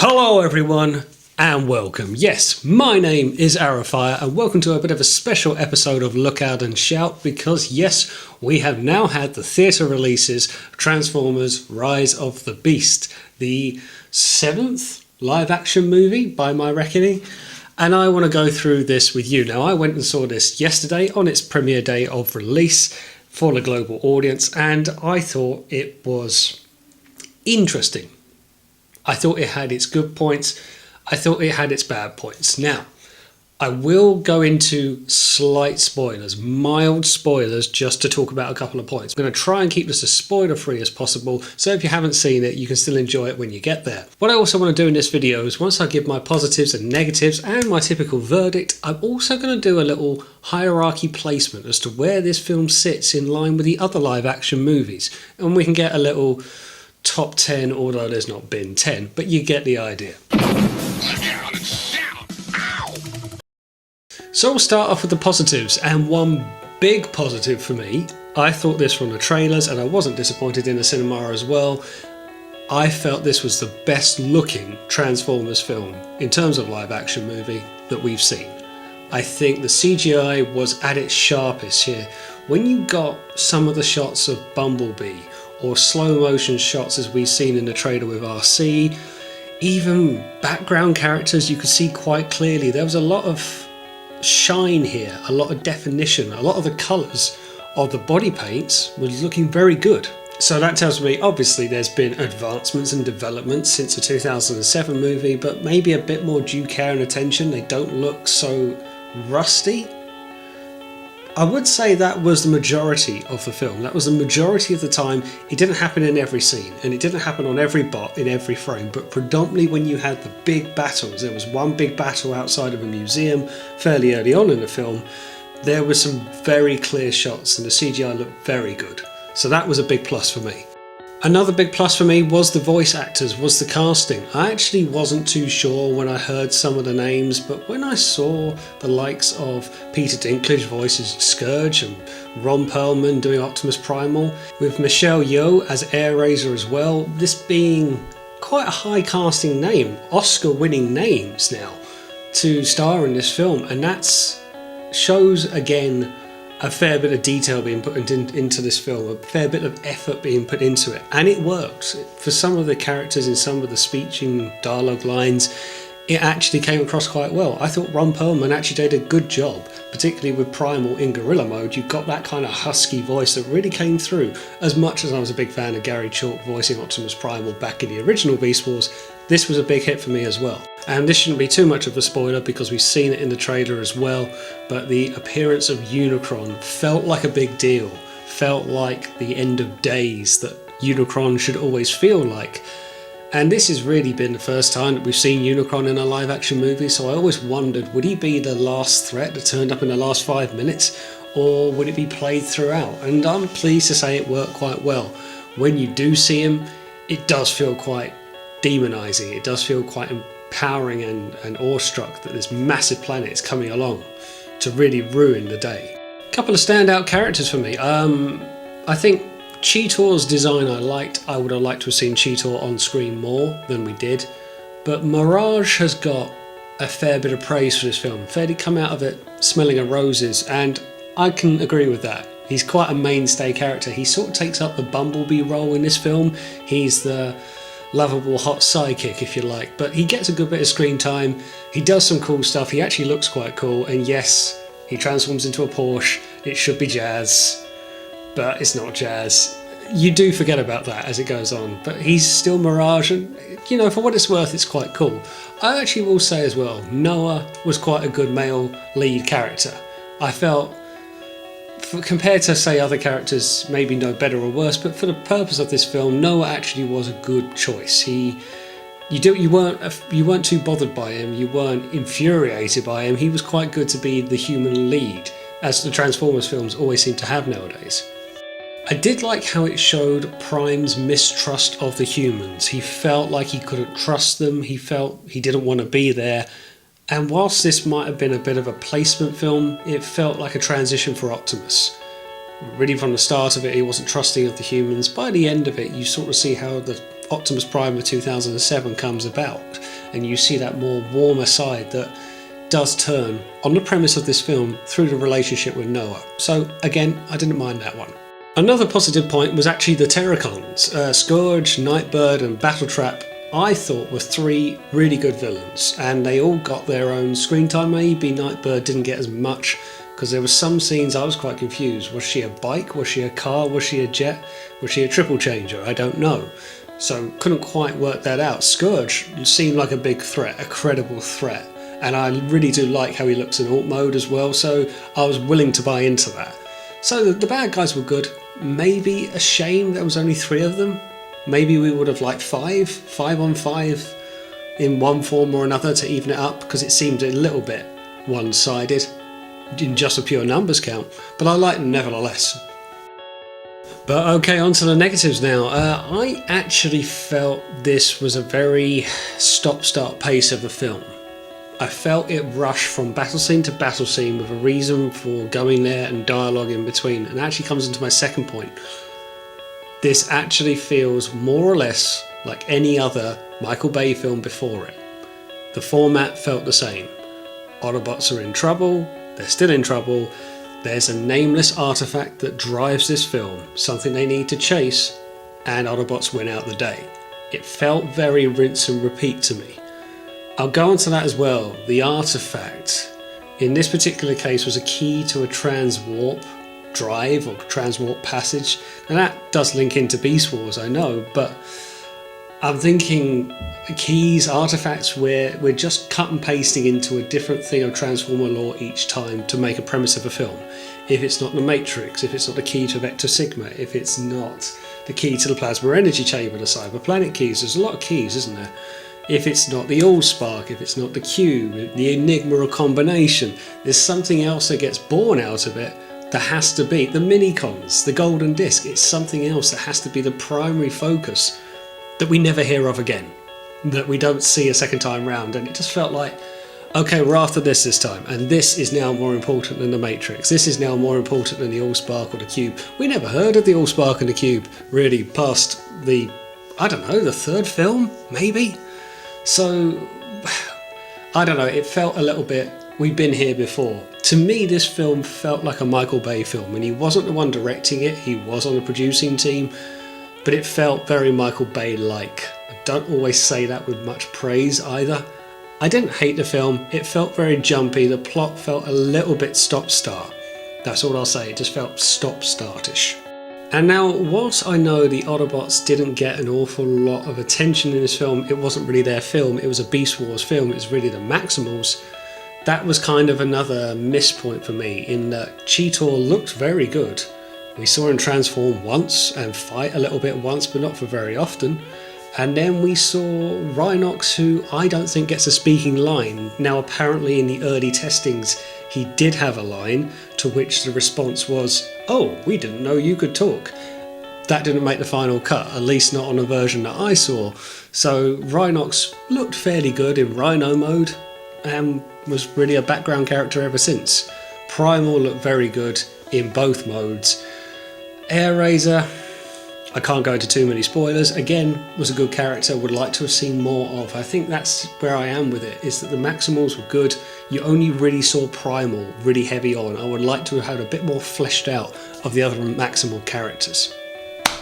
Hello everyone and welcome. Yes, my name is Arrowfire and welcome to a bit of a special episode of Look Out and Shout because yes, we have now had the theatre releases of Transformers Rise of the Beast, the 7th live action movie by my reckoning, and I want to go through this with you. Now I went and saw this yesterday on its premiere day of release for the global audience and I thought it was interesting. I thought it had its good points. I thought it had its bad points. Now, I will go into slight spoilers, mild spoilers, just to talk about a couple of points. I'm going to try and keep this as spoiler-free as possible, so if you haven't seen it, you can still enjoy it when you get there. What I also want to do in this video is once I give my positives and negatives and my typical verdict, I'm also going to do a little hierarchy placement as to where this film sits in line with the other live-action movies. And we can get a little top 10, although there's not been 10, but you get the idea. So we'll start off with the positives, and one big positive for me, I thought this from the trailers and I wasn't disappointed in the cinema as well. I felt this was the best looking Transformers film in terms of live action movie that we've seen. I think the CGI was at its sharpest here. When you got some of the shots of Bumblebee or slow motion shots as we've seen in the trailer with RC, even background characters you could see quite clearly. There was a lot of shine here, a lot of definition, a lot of the colours of the body paints was looking very good. So that tells me obviously there's been advancements and developments since the 2007 movie, but maybe a bit more due care and attention. They don't look so rusty. I would say that was the majority of the film. That was the majority of the time. It didn't happen in every scene and it didn't happen on every bot in every frame, but predominantly when you had the big battles, there was one big battle outside of a museum fairly early on in the film, there were some very clear shots and the CGI looked very good. So that was a big plus for me. Another big plus for me was the voice actors, was the casting. I actually wasn't too sure when I heard some of the names, but when I saw the likes of Peter Dinklage voices Scourge and Ron Perlman doing Optimus Primal, with Michelle Yeoh as Airazor as well, this being quite a high casting name, Oscar-winning names now, to star in this film, and that shows again a fair bit of detail being put into this film, a fair bit of effort being put into it, and it works. For some of the characters in some of the speech and dialogue lines, it actually came across quite well. I thought Ron Perlman actually did a good job, particularly with Primal in gorilla mode. You got that kind of husky voice that really came through. As much as I was a big fan of Gary Chalk voicing Optimus Primal back in the original Beast Wars, this was a big hit for me as well. And this shouldn't be too much of a spoiler because we've seen it in the trailer as well, but the appearance of Unicron felt like a big deal, felt like the end of days that Unicron should always feel like. And this has really been the first time that we've seen Unicron in a live action movie, so I always wondered, would he be the last threat that turned up in the last 5 minutes, or would it be played throughout? And I'm pleased to say it worked quite well. When you do see him, it does feel quite demonizing, it does feel quite empowering and awestruck that this massive planet is coming along to really ruin the day. A couple of standout characters for me. I think Cheetor's design I liked. I would have liked to have seen Cheetor on screen more than we did, but Mirage has got a fair bit of praise for this film. Fairly come out of it smelling of roses, and I can agree with that. He's quite a mainstay character. He sort of takes up the Bumblebee role in this film. He's the lovable hot sidekick, if you like, but he gets a good bit of screen time. He does some cool stuff. He actually looks quite cool, and yes, he transforms into a Porsche. It should be jazz, but it's not jazz. You do forget about that as it goes on, but he's still Mirage, and you know, for what it's worth, it's quite cool. I actually will say as well, Noah was quite a good male lead character. I felt, compared to say other characters, maybe no better or worse, but for the purpose of this film, Noah actually was a good choice. You weren't too bothered by him, you weren't infuriated by him. He was quite good to be the human lead, as the Transformers films always seem to have nowadays. I did like how it showed Prime's mistrust of the humans. He felt like he couldn't trust them, he felt he didn't want to be there. And whilst this might have been a bit of a placement film, it felt like a transition for Optimus. Really from the start of it, he wasn't trusting of the humans. By the end of it, you sort of see how the Optimus Prime of 2007 comes about, and you see that more warmer side that does turn on the premise of this film through the relationship with Noah. So again, I didn't mind that one. Another positive point was actually the Terrorcons. Scourge, Nightbird and Battletrap I thought were three really good villains, and they all got their own screen time. Maybe Nightbird didn't get as much because there were some scenes I was quite confused. Was she a bike? Was she a car? Was she a jet? Was she a triple changer? I don't know. So couldn't quite work that out. Scourge seemed like a big threat, a credible threat, and I really do like how he looks in alt mode as well, so I was willing to buy into that. So the bad guys were good. Maybe a shame there was only 3 of them. Maybe we would have liked 5 on 5 in one form or another to even it up, because it seemed a little bit one-sided in just a pure numbers count, but I liked them nevertheless. But okay, on to the negatives now. I actually felt this was a very stop-start pace of a film. I felt it rushed from battle scene to battle scene with a reason for going there and dialogue in between, and actually comes into my second point. This actually feels more or less like any other Michael Bay film before it. The format felt the same. Autobots are in trouble, they're still in trouble, there's a nameless artifact that drives this film, something they need to chase, and Autobots win out the day. It felt very rinse and repeat to me. I'll go on to that as well. The artifact, in this particular case, was a key to a transwarp drive or transwarp passage. And that does link into Beast Wars, I know, but I'm thinking keys, artifacts, where we're just cut and pasting into a different thing of Transformer lore each time to make a premise of a film. If it's not the Matrix, if it's not the key to Vector Sigma, if it's not the key to the Plasma Energy Chamber, the Cyber Planet keys, there's a lot of keys, isn't there? If it's not the Allspark, if it's not the Cube, the Enigma or combination, there's something else that gets born out of it that has to be the Minicons, the Golden Disc. It's something else that has to be the primary focus that we never hear of again, that we don't see a second time round. And it just felt like, okay, we're after this time, and this is now more important than the Matrix. This is now more important than the Allspark or the Cube. We never heard of the Allspark and the Cube really past the, I don't know, the 3rd film, maybe? So, I don't know, it felt a little bit, we've been here before. To me, this film felt like a Michael Bay film, and he wasn't the one directing it, he was on the producing team, but it felt very Michael Bay-like. I don't always say that with much praise either. I didn't hate the film, it felt very jumpy, the plot felt a little bit stop-start. That's all I'll say, it just felt stop-startish. And now, whilst I know the Autobots didn't get an awful lot of attention in this film, it wasn't really their film, it was a Beast Wars film, it was really the Maximals, that was kind of another miss point for me, in that Cheetor looked very good. We saw him transform once and fight a little bit once, but not for very often. And then we saw Rhinox, who I don't think gets a speaking line. Now apparently in the early testings he did have a line, to which the response was, "Oh, we didn't know you could talk." That didn't make the final cut, at least not on a version that I saw. So Rhinox looked fairly good in Rhino mode and was really a background character ever since. Primal looked very good in both modes. Airazor, I can't go into too many spoilers, again, was a good character, would like to have seen more of. I think that's where I am with it, is that the Maximals were good, you only really saw Primal really heavy on. I would like to have had a bit more fleshed out of the other Maximal characters.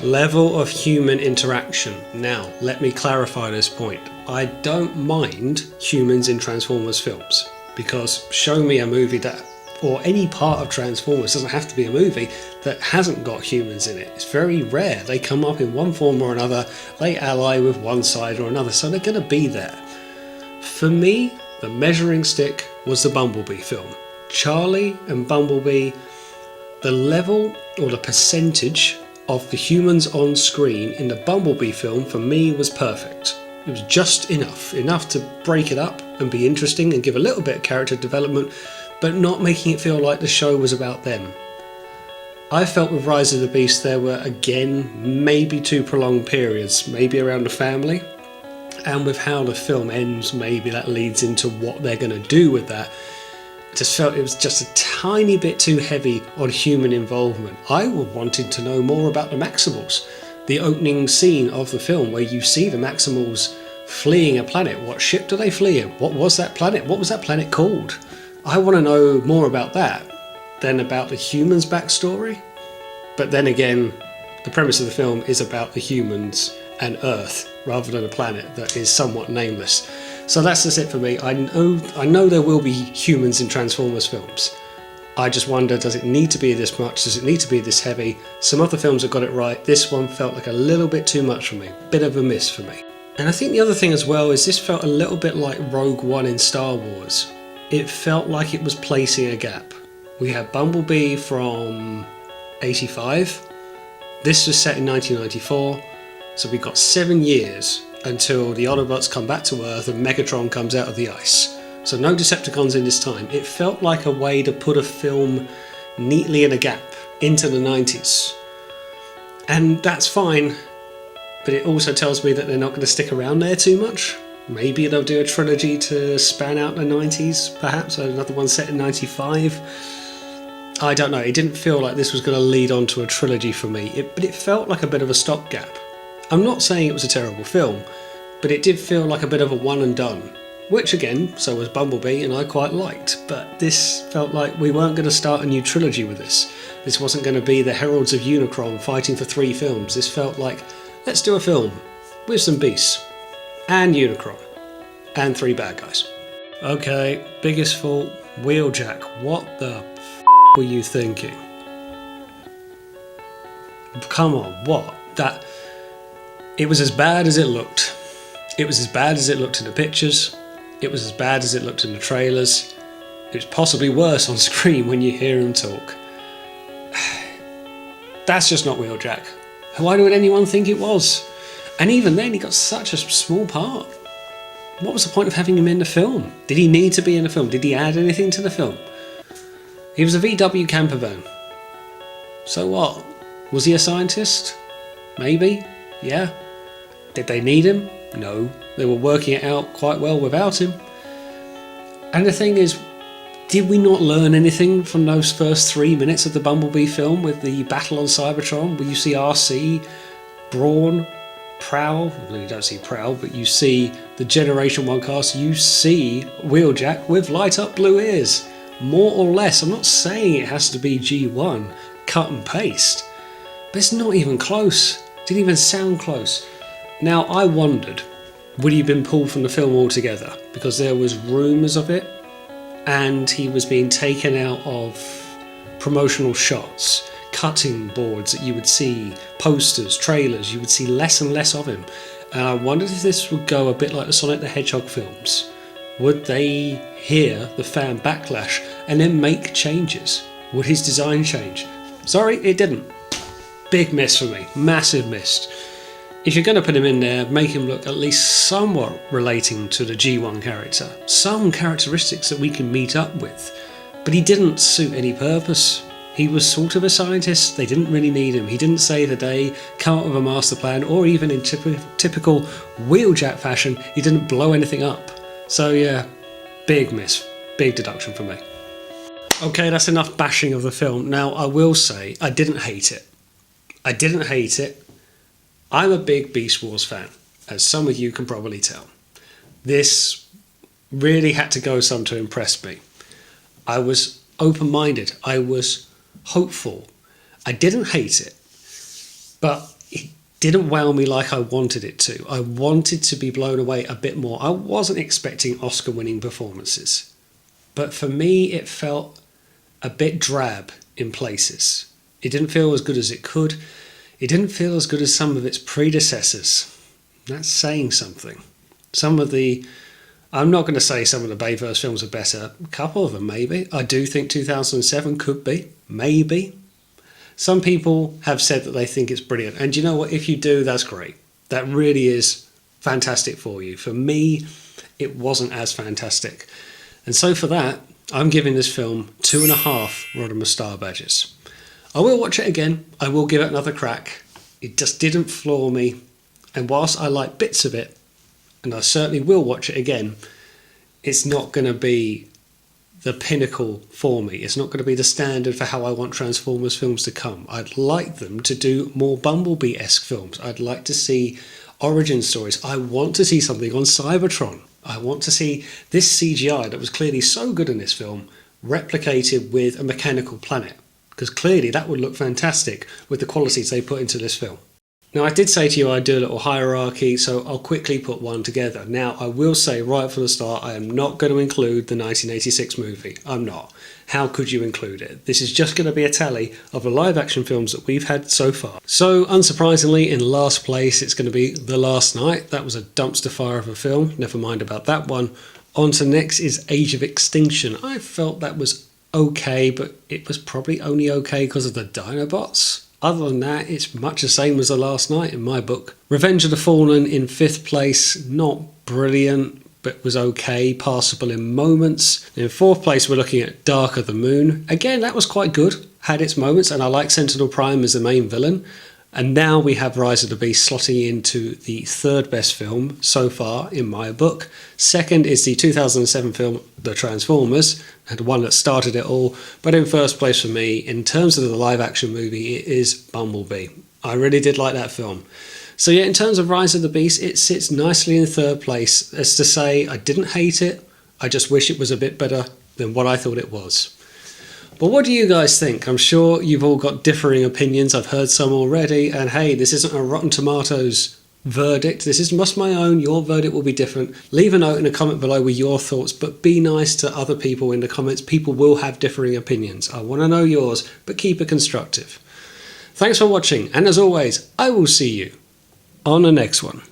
Level of human interaction. Now, let me clarify this point. I don't mind humans in Transformers films, because show me a movie that, or any part of Transformers, doesn't have to be a movie, that hasn't got humans in it. It's very rare. They come up in one form or another, they ally with one side or another, so they're going to be there. For me, the measuring stick was the Bumblebee film. Charlie and Bumblebee, the level or the percentage of the humans on screen in the Bumblebee film for me was perfect. It was just enough to break it up and be interesting and give a little bit of character development, but not making it feel like the show was about them. I felt with Rise of the Beast there were, again, maybe 2 prolonged periods, maybe around the family, and with how the film ends, maybe that leads into what they're going to do with that. I just felt it was just a tiny bit too heavy on human involvement. I wanted to know more about the Maximals. the opening scene of the film where you see the Maximals fleeing a planet. What ship do they flee in? What was that planet? What was that planet called? I want to know more about that than about the humans' backstory. But then again, the premise of the film is about the humans and Earth rather than a planet that is somewhat nameless. So that's just it for me. I know there will be humans in Transformers films. I just wonder, does it need to be this much? Does it need to be this heavy? Some other films have got it right. This one felt like a little bit too much for me. Bit of a miss for me. And I think the other thing as well is this felt a little bit like Rogue One in Star Wars. It felt like it was placing a gap. We had Bumblebee from 85. This was set in 1994. So we've got 7 years until the Autobots come back to Earth and Megatron comes out of the ice. So no Decepticons in this time. It felt like a way to put a film neatly in a gap into the 90s. And that's fine, but it also tells me that they're not going to stick around there too much. Maybe they'll do a trilogy to span out the 90s, perhaps, another one set in 95. I don't know, it didn't feel like this was going to lead on to a trilogy for me, but it felt like a bit of a stopgap. I'm not saying it was a terrible film, but it did feel like a bit of a one and done. Which again, so was Bumblebee, and I quite liked, but this felt like we weren't going to start a new trilogy with this. This wasn't going to be the Heralds of Unicron fighting for 3 films. This felt like, let's do a film with some beasts, and Unicron, and 3 bad guys. Okay, biggest fault, Wheeljack. What the f*** were you thinking? Come on, what? That... It was as bad as it looked. It was as bad as it looked in the pictures. It was as bad as it looked in the trailers. It was possibly worse on screen when you hear him talk. That's just not Wheeljack. Why would anyone think it was? And even then, he got such a small part. What was the point of having him in the film? Did he need to be in the film? Did he add anything to the film? He was a VW camper van. So what? Was he a scientist? Maybe. Yeah. Did they need him? No. They were working it out quite well without him. And the thing is, did we not learn anything from those first 3 minutes of the Bumblebee film with the battle on Cybertron, where you see RC, Brawn, Prowl? Well, you don't see Prowl, but you see the Generation 1 cast, you see Wheeljack with light up blue ears. More or less. I'm not saying it has to be G1, cut and paste, but it's not even close. Didn't even sound close. Now, I wondered, would he have been pulled from the film altogether? Because there was rumours of it, and he was being taken out of promotional shots, cutting boards that you would see, posters, trailers, you would see less and less of him. And I wondered if this would go a bit like the Sonic the Hedgehog films. Would they hear the fan backlash and then make changes? Would his design change? Sorry, it didn't. Big miss for me, massive miss. If you're going to put him in there, make him look at least somewhat relating to the G1 character. Some characteristics that we can meet up with. But he didn't suit any purpose. He was sort of a scientist, they didn't really need him. He didn't save the day, come up with a master plan, or even in typical Wheeljack fashion, he didn't blow anything up. So yeah, big miss, big deduction for me. Okay, that's enough bashing of the film. Now, I will say, I didn't hate it. I didn't hate it. I'm a big Beast Wars fan, as some of you can probably tell. This really had to go some to impress me. I was open-minded. I was hopeful. I didn't hate it, but it didn't wow me like I wanted it to. I wanted to be blown away a bit more. I wasn't expecting Oscar-winning performances, but for me it felt a bit drab in places. It didn't feel as good as it could. It didn't feel as good as some of its predecessors. That's saying something. Some of the... I'm not going to say some of the Bayverse films are better. A couple of them, maybe. I do think 2007 could be. Maybe. Some people have said that they think it's brilliant. And you know what? If you do, that's great. That really is fantastic for you. For me, it wasn't as fantastic. And so for that, I'm giving this film 2.5 Rodimus Star Badges. I will watch it again. I will give it another crack. It just didn't floor me. And whilst I like bits of it, and I certainly will watch it again, it's not going to be the pinnacle for me. It's not going to be the standard for how I want Transformers films to come. I'd like them to do more Bumblebee-esque films. I'd like to see origin stories. I want to see something on Cybertron. I want to see this CGI that was clearly so good in this film replicated with a mechanical planet, because clearly that would look fantastic with the qualities they put into this film. Now, I did say to you I'd do a little hierarchy, so I'll quickly put one together. Now, I will say right from the start, I am not going to include the 1986 movie. I'm not. How could you include it? This is just going to be a tally of the live-action films that we've had so far. So, unsurprisingly, in last place, it's going to be The Last Knight. That was a dumpster fire of a film. Never mind about that one. On to next is Age of Extinction. I felt that was okay, but it was probably only okay because of the Dinobots. Other than that, it's much the same as The Last Knight in my book. Revenge of the Fallen in 5th place, not brilliant, but was okay, passable in moments. In 4th place, we're looking at Dark of the Moon. Again, that was quite good, had its moments, and I like Sentinel Prime as the main villain. And now we have Rise of the Beast slotting into the 3rd best film so far in my book. 2nd is the 2007 film The Transformers, and the one that started it all. But in 1st place for me, in terms of the live action movie, it is Bumblebee. I really did like that film. So yeah, in terms of Rise of the Beast, it sits nicely in 3rd place. As to say, I didn't hate it, I just wish it was a bit better than what I thought it was. But what do you guys think? I'm sure you've all got differing opinions. I've heard some already. And hey, this isn't a Rotten Tomatoes verdict. This is just my own. Your verdict will be different. Leave a note in a comment below with your thoughts, but be nice to other people in the comments. People will have differing opinions. I want to know yours, but keep it constructive. Thanks for watching. And as always, I will see you on the next one.